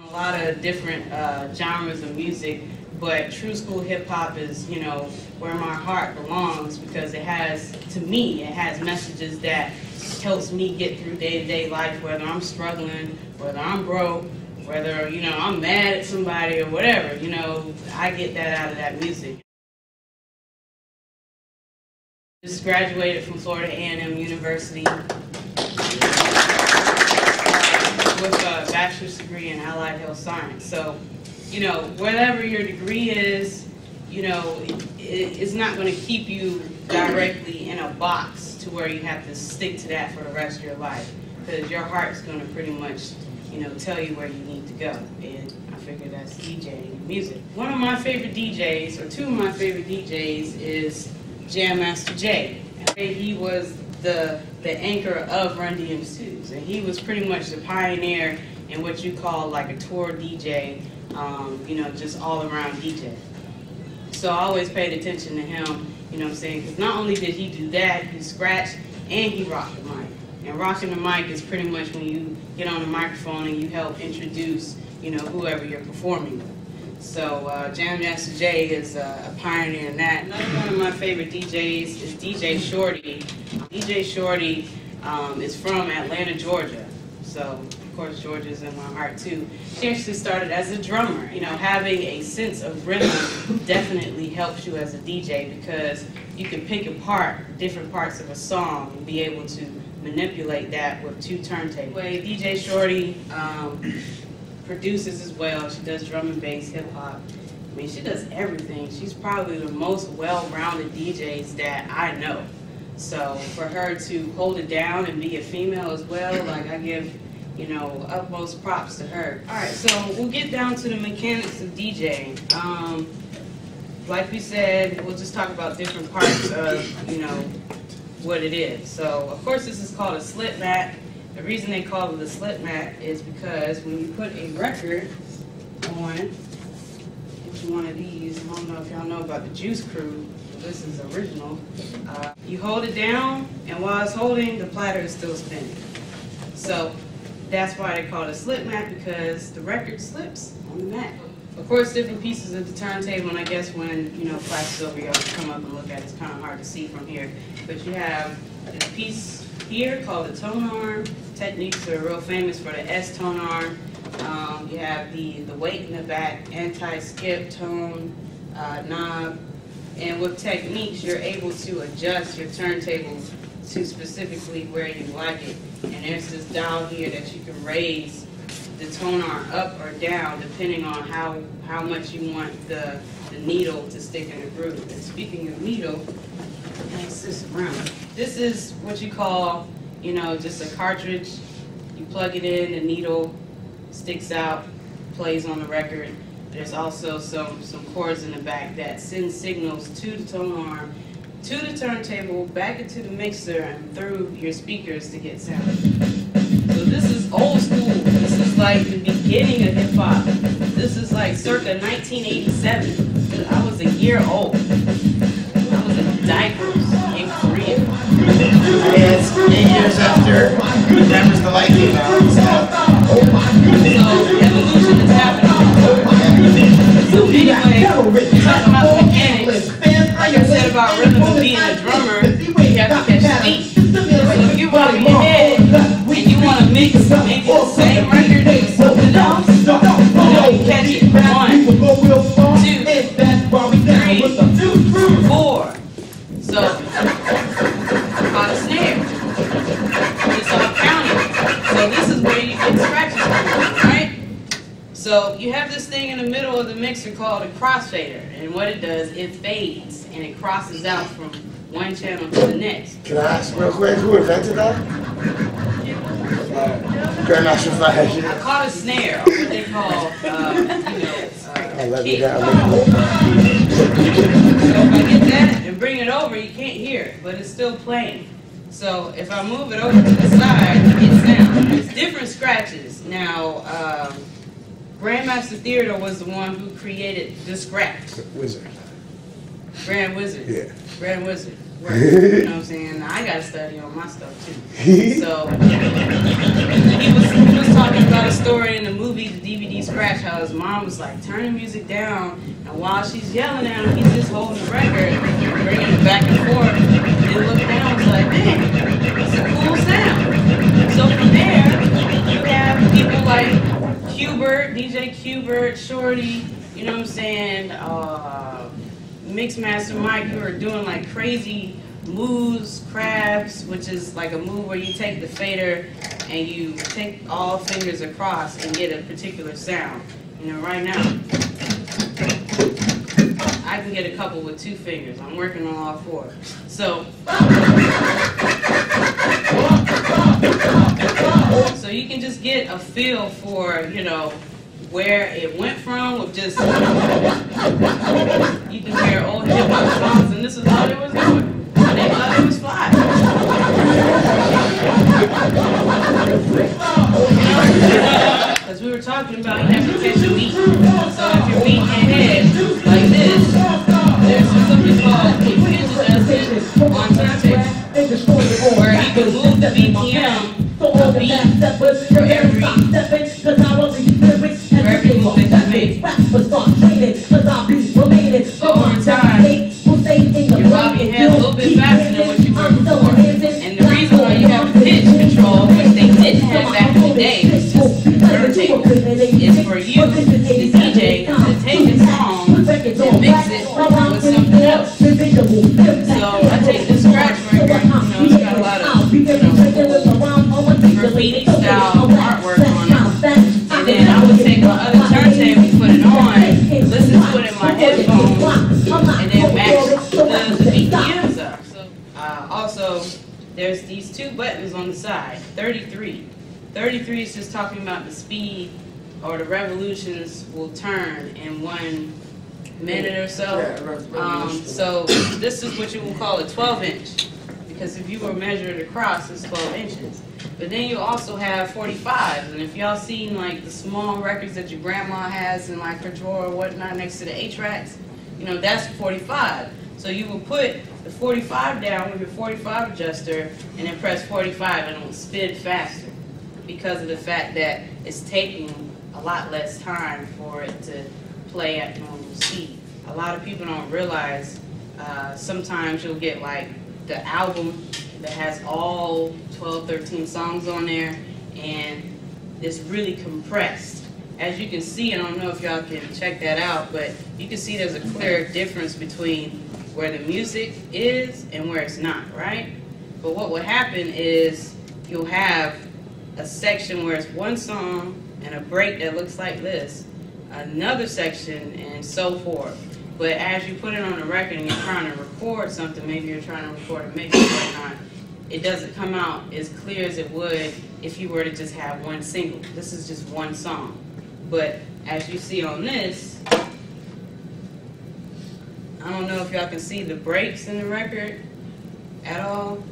A lot of different genres of music, but true school hip hop is, you know, where my heart belongs, because it has, to me, it has messages that helps me get through day-to-day life, whether I'm struggling, whether I'm broke, whether, you know, I'm mad at somebody or whatever, you know, I get that out of that music. Just graduated from Florida A&M University with a bachelor's degree in allied health science. So, you know, whatever your degree is, you know, it's not going to keep you directly in a box to where you have to stick to that for the rest of your life, because your heart's going to pretty much, you know, tell you where you need to go. And I figure that's DJing and music. One of my favorite DJs, or two of my favorite DJs, is Jam Master Jay. He was the anchor of Run DMCs, and he was pretty much the pioneer in what you call like a tour DJ, you know, just all around DJ. So I always paid attention to him, you know what I'm saying, because not only did he do that, he scratched and he rocked the mic. And rocking the mic is pretty much when you get on the microphone and you help introduce, you know, whoever you're performing with. So Jam Master Jay is a pioneer in that. Another one of my favorite DJs is DJ Shorty. DJ Shorty is from Atlanta, Georgia. So, of course, Georgia's in my heart, too. She actually started as a drummer. You know, having a sense of rhythm definitely helps you as a DJ, because you can pick apart different parts of a song and be able to manipulate that with two turntables. DJ Shorty produces as well. She does drum and bass, hip hop. I mean, she does everything. She's probably the most well-rounded DJs that I know. So for her to hold it down and be a female as well, like, I give, you know, utmost props to her. All right, so we'll get down to the mechanics of DJing. Like we said, we'll just talk about different parts of, you know, what it is. So, of course, this is called a slip mat. The reason they call it a slip mat is because when you put a record on, get you one of these, I don't know if y'all know about the Juice Crew, this is original. You hold it down, and while it's holding, the platter is still spinning. So that's why they call it a slip mat, because the record slips on the mat. Of course, different pieces of the turntable, and I guess when, you know, class is over, y'all can come up and look at it. It's kind of hard to see from here. But you have this piece here called the tone arm. Techniques are real famous for the S tone arm. You have the weight in the back, anti-skip tone knob. And with techniques, you're able to adjust your turntable to specifically where you like it. And there's this dial here that you can raise the tone arm up or down depending on how much you want the needle to stick in the groove. And speaking of needle, pass this around. This is what you call, you know, just a cartridge. You plug it in, the needle sticks out, plays on the record. There's also some cords in the back that send signals to the tone arm, to the turntable, back into the mixer, and through your speakers to get sound. So this is old school. This is like the beginning of hip hop. This is like circa 1987. I was a year old. I was in diapers in Korea. It's 8 years after That Was the Light came out. So evolution is happening. So anyway, talking about the mechanics, like I said about rhythm and being a drummer, you have to catch the beat. So if you rock your head and you want to mix maybe the same record with something else, you know, you catch it. 1, 2, 3, 4. So on a snare, it's all counting. So this is where you get scratches from, right? So you have this thing in the middle of the mixer called a crossfader, and what it does, it fades and it crosses out from one channel to the next. Can I ask real quick, who invented that? Grandmaster Flash. I call it a snare, or what they call, kick. So if I get that and bring it over, you can't hear it, but it's still playing. So if I move it over to the side, you get sound. It's different scratches. Now, Grandmaster Theodore was the one who created the scratch. Wizard. Grand Wizard. Yeah. Grand Wizard. Right. You know what I'm saying? I got to study on my stuff too. So he was talking about a story in the movie, the DVD scratch. how his mom was like, turn the music down, and while she's yelling at him, he's just holding the record, bringing it back and forth, and looked down and was like, man, it's a cool sound. So from there, you have people like Qbert, DJ Qbert, Shorty, you know what I'm saying, Mixmaster Mike, who are doing like crazy moves, crabs, which is like a move where you take the fader and you take all fingers across and get a particular sound. You know, right now, I can get a couple with 2 fingers. I'm working on all 4. So you can just get a feel for, you know, where it went from with just, you can hear old hip hop songs and this is all they was doing. They thought it was fly. Because we were talking about you have to catch a beat. So if you're beating your head like this, there's something called a pitch adjustment on turntable, where you can move the BPM a beat for every move that you make. So over time, you're bobbing your head a little bit faster than what you were before. And the reason why you have pitch control, which they didn't have back in the day, was just turntable, is for you, the DJ, to take a song and mix it with something else. So I take this scratch record, you know, it's got a lot of, you know, graffiti style artwork on it. And then I would take my other turntable, put it on, listen to it in my headphones, and then match the BPMs up. So, also, there's these 2 buttons on the side, 33. 33 is just talking about the speed or the revolutions will turn in 1 minute or so. So this is what you will call a 12-inch, because if you were measured across, it's 12 inches. But then you also have 45s, and if y'all seen like the small records that your grandma has in like her drawer or whatnot next to the 8-tracks, you know, that's 45. So you will put the 45 down with your 45 adjuster and then press 45 and it will spin faster because of the fact that it's taking a lot less time for it to play at normal speed. A lot of people don't realize sometimes you'll get like the album that has all 12, 13 songs on there and it's really compressed. As you can see, I don't know if y'all can check that out, but you can see there's a clear difference between where the music is and where it's not, right? But what will happen is you'll have a section where it's 1 song and a break that looks like this, another section, and so forth. But as you put it on a record and you're trying to record something, maybe you're trying to record a mix or whatnot, it doesn't come out as clear as it would if you were to just have 1 single. This is just 1 song. But as you see on this, I don't know if y'all can see the breaks in the record at all.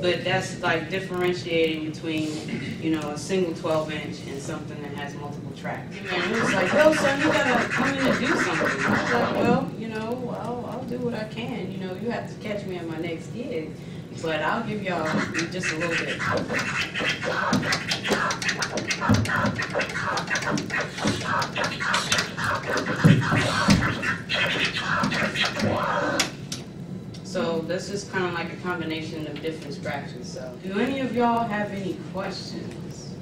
But that's like differentiating between, you know, a single 12-inch and something that has multiple tracks. And it was like, yo, son, you gotta come in and do something. I was like, well, you know, I'll do what I can. You know, you have to catch me at my next gig. But I'll give y'all just a little bit. So this is kind of like a combination of different scratches. So do any of y'all have any questions,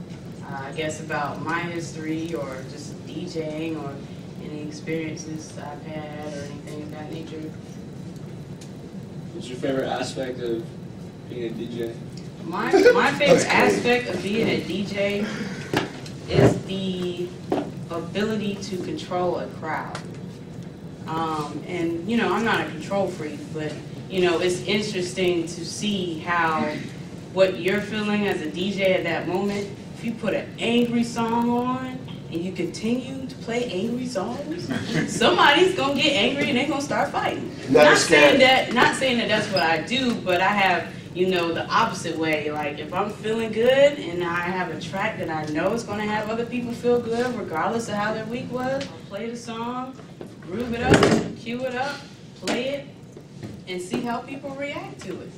I guess, about my history or just DJing or any experiences I've had or anything of that nature? What's your favorite aspect of being a DJ? My favorite aspect of being a DJ is the ability to control a crowd. And, you know, I'm not a control freak, but, you know, it's interesting to see how what you're feeling as a DJ at that moment, if you put an angry song on and you continue to play angry songs, somebody's going to get angry and they're going to start fighting. Not saying that that's what I do, but I have, you know, the opposite way. Like, if I'm feeling good and I have a track that I know is going to have other people feel good, regardless of how their week was, I'll play the song, groove it up, cue it up, play it, and see how people react to it.